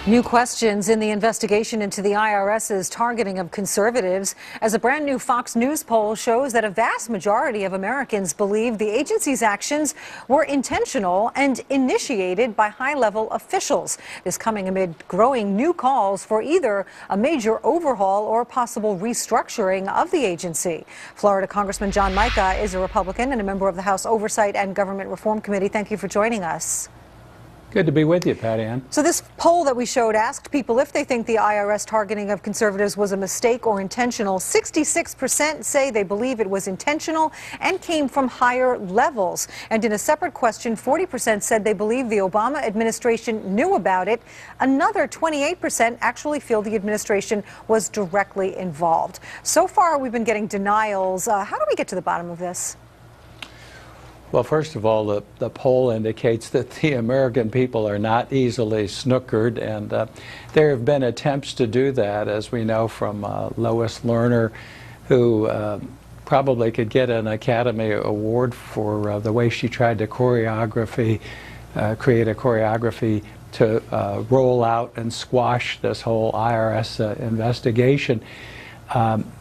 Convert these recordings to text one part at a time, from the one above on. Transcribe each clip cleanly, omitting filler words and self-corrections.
New questions in the investigation into the IRS's targeting of conservatives, as a brand new Fox News poll shows that a vast majority of Americans believe the agency's actions were intentional and initiated by high-level officials. This coming amid growing new calls for either a major overhaul or possible restructuring of the agency. Florida Congressman John Mica is a Republican and a member of the House Oversight and Government Reform Committee. Thank you for joining us. Good to be with you, Patty Ann. So this poll that we showed asked people if they think the IRS targeting of conservatives was a mistake or intentional. 66% say they believe it was intentional and came from higher levels. And in a separate question, 40% said they believe the Obama administration knew about it. Another 28% actually feel the administration was directly involved. So far, we've been getting denials. How do we get to the bottom of this? Well, first of all, the poll indicates that the American people are not easily snookered, and there have been attempts to do that, as we know from Lois Lerner, who probably could get an Academy Award for the way she tried to create a choreography to roll out and squash this whole IRS investigation.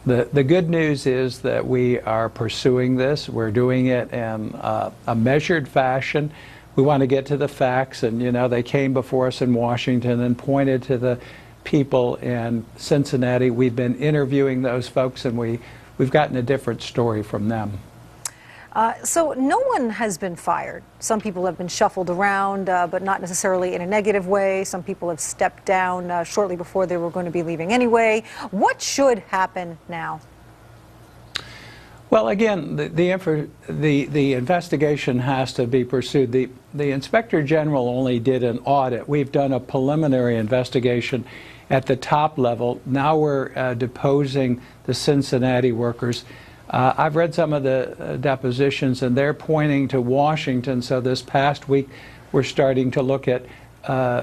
The good news is that we are pursuing this. We're doing it in a measured fashion. We want to get to the facts, and you know, they came before us in Washington and pointed to the people in Cincinnati. We've been interviewing those folks, and we've gotten a different story from them. So no one has been fired. Some people have been shuffled around, but not necessarily in a negative way. Some people have stepped down shortly before they were going to be leaving anyway. What should happen now? Well, again, the investigation has to be pursued. The Inspector General only did an audit. We've done a preliminary investigation at the top level. Now we're deposing the Cincinnati workers. I've read some of the depositions, and they're pointing to Washington. So this past week, we're starting to look at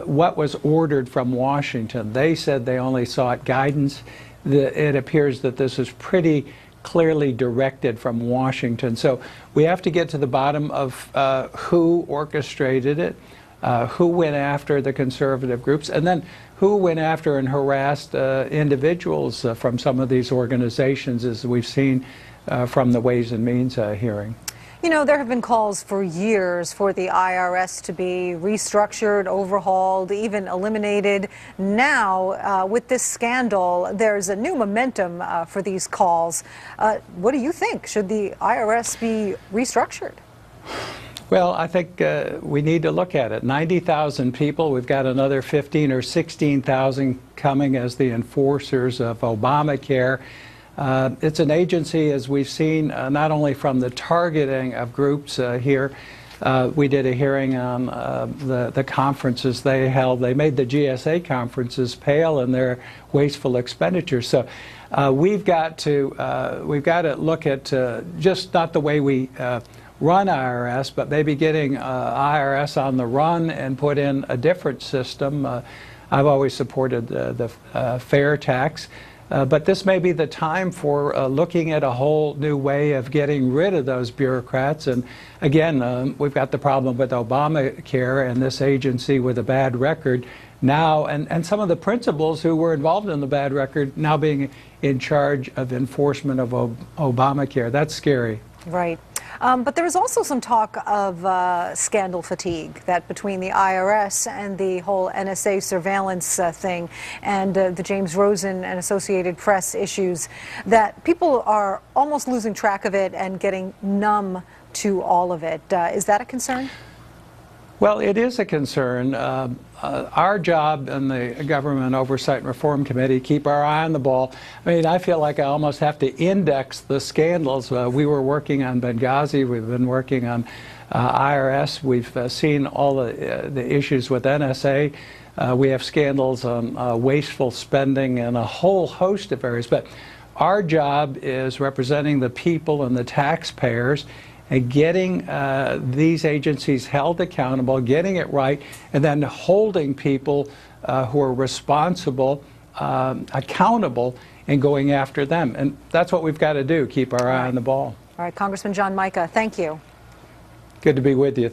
what was ordered from Washington. They said they only sought guidance. It appears that this is pretty clearly directed from Washington. So we have to get to the bottom of who orchestrated it, who went after the conservative groups, and then who went after and harassed individuals from some of these organizations, as we've seen from the Ways and Means hearing. You know, there have been calls for years for the IRS to be restructured, overhauled, even eliminated. Now, with this scandal, there's a new momentum for these calls. What do you think? Should the IRS be restructured? Well, I think we need to look at it. 90,000 people. We've got another 15 or 16,000 coming as the enforcers of Obamacare. It's an agency, as we've seen, not only from the targeting of groups here. We did a hearing on the conferences they held. They made the GSA conferences pale in their wasteful expenditures. So we've got to look at just not the way we run IRS, but maybe getting IRS on the run and put in a different system. I've always supported the fair tax. But this may be the time for looking at a whole new way of getting rid of those bureaucrats. And again, we've got the problem with Obamacare and this agency with a bad record now, and some of the principals who were involved in the bad record now being in charge of enforcement of Obamacare. That's scary. Right. But there is also some talk of scandal fatigue, that between the IRS and the whole NSA surveillance thing and the James Rosen and Associated Press issues, that people are almost losing track of it and getting numb to all of it. Is that a concern? Well, it is a concern. Our job in the Government Oversight and Reform Committee, keep our eye on the ball. I mean, I feel like I almost have to index the scandals. We were working on Benghazi. We've been working on IRS. We've seen all the issues with NSA. We have scandals on wasteful spending and a whole host of areas. But our job is representing the people and the taxpayers and getting these agencies held accountable, getting it right, and then holding people who are responsible accountable and going after them. And that's what we've got to do, keep our eye on the ball. All right, Congressman John Mica, thank you. Good to be with you.